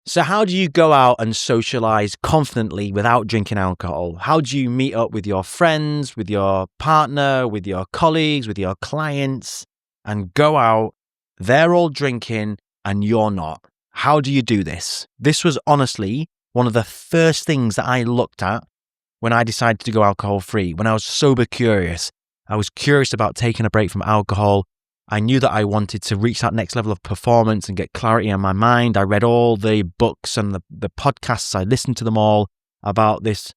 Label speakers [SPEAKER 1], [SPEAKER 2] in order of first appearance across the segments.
[SPEAKER 1] So how do you go out and socialize confidently without drinking alcohol? How do you meet up with your friends, with your partner, with your colleagues, with your clients, and go out, they're all drinking and you're not? How do you do this? This was honestly one of the first things that I looked at when I decided to go alcohol free, when I was sober curious. I was curious about taking a break from alcohol. I knew that I wanted to reach that next level of performance and get clarity in my mind. I read all the books and the podcasts. I listened to them all about this,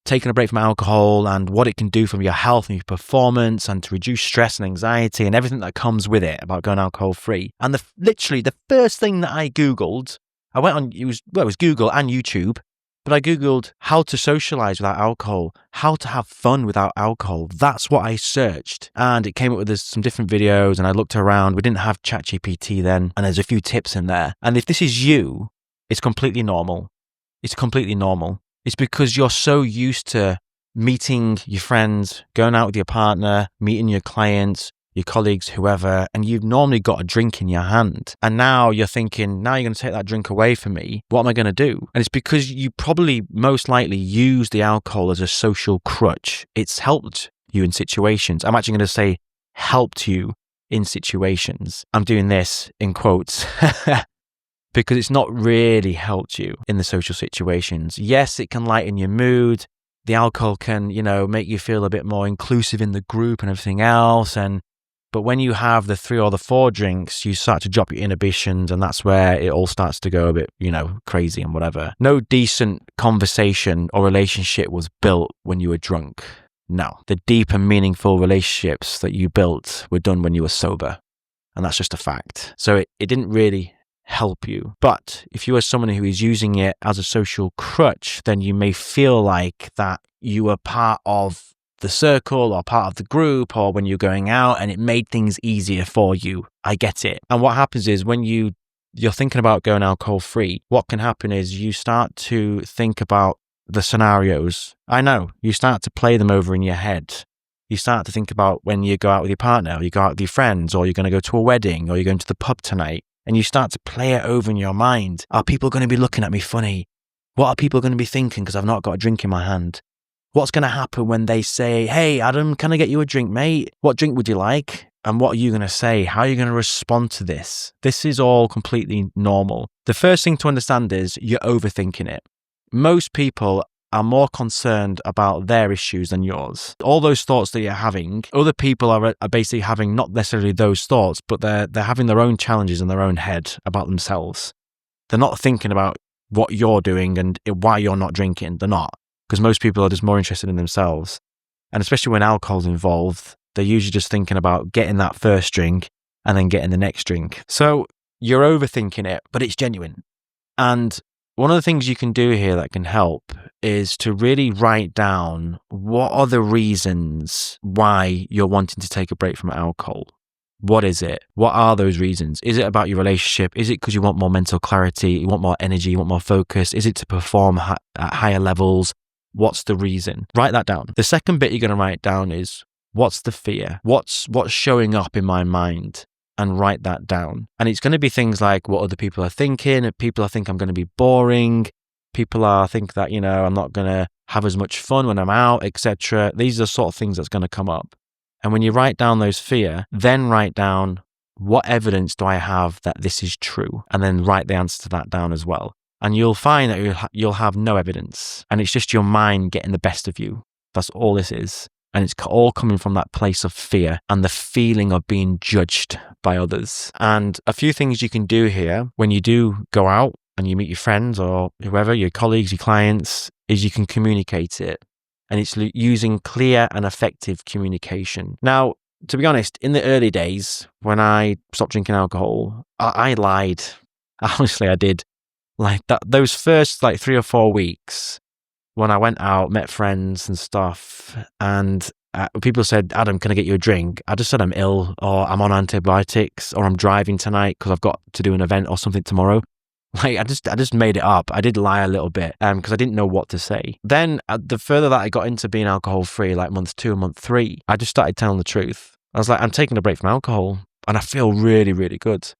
[SPEAKER 1] taking a break from alcohol and what it can do for your health and your performance and to reduce stress and anxiety and everything that comes with it about going alcohol free. And literally the first thing that I Googled, I went on, it was Google and YouTube, but I Googled how to socialize without alcohol, how to have fun without alcohol. That's what I searched. And it came up with some different videos and I looked around. We didn't have ChatGPT then. And there's a few tips in there. And if this is you, it's completely normal. It's completely normal. It's because you're so used to meeting your friends, going out with your partner, meeting your clients, your colleagues, whoever, and you've normally got a drink in your hand. And now you're thinking, now you're going to take that drink away from me. What am I going to do? And it's because you probably most likely use the alcohol as a social crutch. It's helped you in situations. I'm actually going to say helped you in situations. I'm doing this in quotes because it's not really helped you in the social situations. Yes, it can lighten your mood. The alcohol can, make you feel a bit more inclusive in the group and everything else. But when you have the 3 or the 4 drinks, you start to drop your inhibitions, and that's where it all starts to go a bit, crazy and whatever. No decent conversation or relationship was built when you were drunk. No. The deep and meaningful relationships that you built were done when you were sober. And that's just a fact. So it didn't really help you. But if you are someone who is using it as a social crutch, then you may feel like that you are part of the circle or part of the group or when you're going out and it made things easier for you. I get it. And what happens is when you're thinking about going alcohol free, what can happen is you start to think about the scenarios. I know, you start to play them over in your head. You start to think about when you go out with your partner or you go out with your friends or you're going to go to a wedding or you're going to the pub tonight, and you start to play it over in your mind. Are people going to be looking at me funny? What are people going to be thinking because I've not got a drink in my hand? What's going to happen when they say, hey, Adam, can I get you a drink, mate? What drink would you like? And what are you going to say? How are you going to respond to this? This is all completely normal. The first thing to understand is you're overthinking it. Most people are more concerned about their issues than yours. All those thoughts that you're having, other people are basically having not necessarily those thoughts, but they're having their own challenges in their own head about themselves. They're not thinking about what you're doing and why you're not drinking. They're not. Because most people are just more interested in themselves. And especially when alcohol's involved, they're usually just thinking about getting that first drink and then getting the next drink. So you're overthinking it, but it's genuine. And one of the things you can do here that can help is to really write down what are the reasons why you're wanting to take a break from alcohol. What is it? What are those reasons? Is it about your relationship? Is it because you want more mental clarity? You want more energy? You want more focus? Is it to perform at higher levels? What's the reason? Write that down. The second bit you're going to write down is what's the fear? What's showing up in my mind? And write that down. And it's going to be things like what other people are thinking. People think I'm going to be boring. People think that, I'm not going to have as much fun when I'm out, etc. These are the sort of things that's going to come up. And when you write down those fear, then write down what evidence do I have that this is true? And then write the answer to that down as well. And you'll find that you'll have no evidence. And it's just your mind getting the best of you. That's all this is. And it's all coming from that place of fear and the feeling of being judged by others. And a few things you can do here when you do go out and you meet your friends or whoever, your colleagues, your clients, is you can communicate it. And it's using clear and effective communication. Now, to be honest, in the early days, when I stopped drinking alcohol, I lied. Honestly, I did. Like those first 3 or 4 weeks, when I went out, met friends and stuff, and people said, Adam, can I get you a drink? I just said I'm ill, or I'm on antibiotics, or I'm driving tonight because I've got to do an event or something tomorrow. I just made it up. I did lie a little bit because I didn't know what to say. Then the further that I got into being alcohol free, like month 2 and month 3, I just started telling the truth. I was like, I'm taking a break from alcohol and I feel really, really good.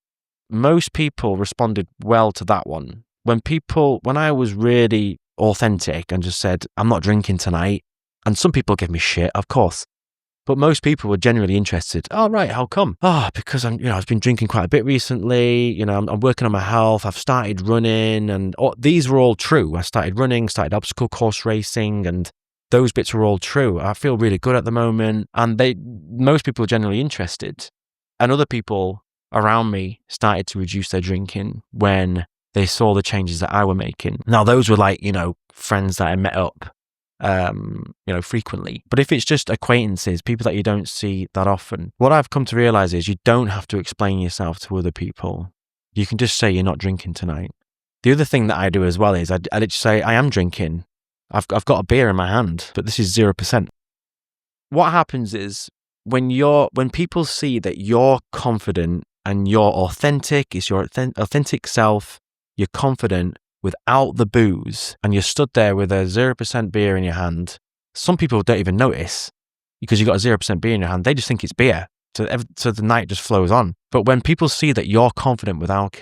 [SPEAKER 1] Most people responded well to that one. when I was really authentic and just said, I'm not drinking tonight, and some people give me shit, of course, but most people were genuinely interested. Oh, right, how come? Oh, because I've been drinking quite a bit recently. I'm working on my health. I've started running, and these were all true. I started running, started obstacle course racing, and those bits were all true. I feel really good at the moment, and most people were genuinely interested. And other people around me started to reduce their drinking when they saw the changes that I were making. Now, those were like, friends that I met up frequently. But if it's just acquaintances, people that you don't see that often, what I've come to realize is you don't have to explain yourself to other people. You can just say you're not drinking tonight. The other thing that I do as well is I just say I am drinking. I've got a beer in my hand, but this is 0%. What happens is when people see that you're confident and you're authentic, it's your authentic self, you're confident without the booze, and you're stood there with a 0% beer in your hand, some people don't even notice because you've got a 0% beer in your hand. They just think it's beer. So the night just flows on. But when people see that you're confident without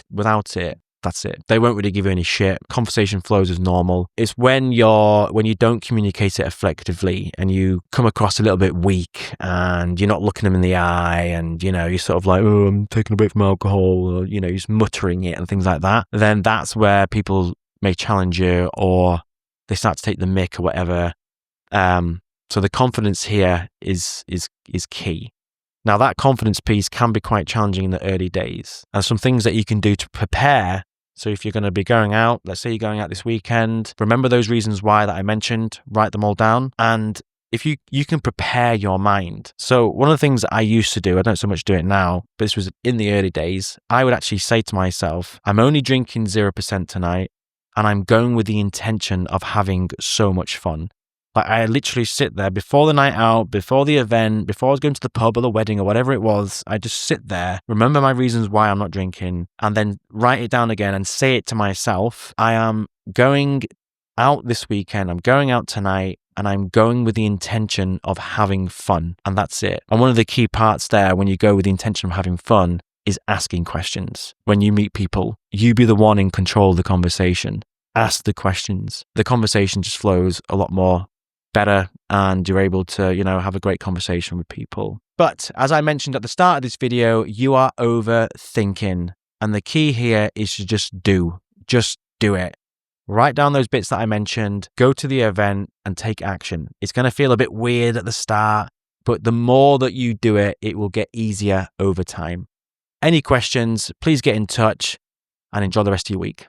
[SPEAKER 1] it, that's it. They won't really give you any shit. Conversation flows as normal. It's when you don't communicate it effectively and you come across a little bit weak and you're not looking them in the eye and, you're sort of like, oh, I'm taking a bit from alcohol, or, you're just muttering it and things like that. Then that's where people may challenge you or they start to take the mick or whatever. So the confidence here is key. Now, that confidence piece can be quite challenging in the early days. And some things that you can do to prepare. So if you're going to be going out, let's say you're going out this weekend, remember those reasons why that I mentioned, write them all down. And if you can prepare your mind. So one of the things that I used to do, I don't so much do it now, but this was in the early days, I would actually say to myself, I'm only drinking 0% tonight, and I'm going with the intention of having so much fun. Like I literally sit there before the night out, before the event, before I was going to the pub or the wedding or whatever it was. I just sit there, remember my reasons why I'm not drinking, and then write it down again and say it to myself. I am going out this weekend. I'm going out tonight, and I'm going with the intention of having fun. And that's it. And one of the key parts there when you go with the intention of having fun is asking questions. When you meet people, you be the one in control of the conversation. Ask the questions. The conversation just flows a lot more better and you're able to, have a great conversation with people. But as I mentioned at the start of this video, you are overthinking. And the key here is to just do it. Write down those bits that I mentioned, go to the event and take action. It's going to feel a bit weird at the start, but the more that you do it, it will get easier over time. Any questions, please get in touch and enjoy the rest of your week.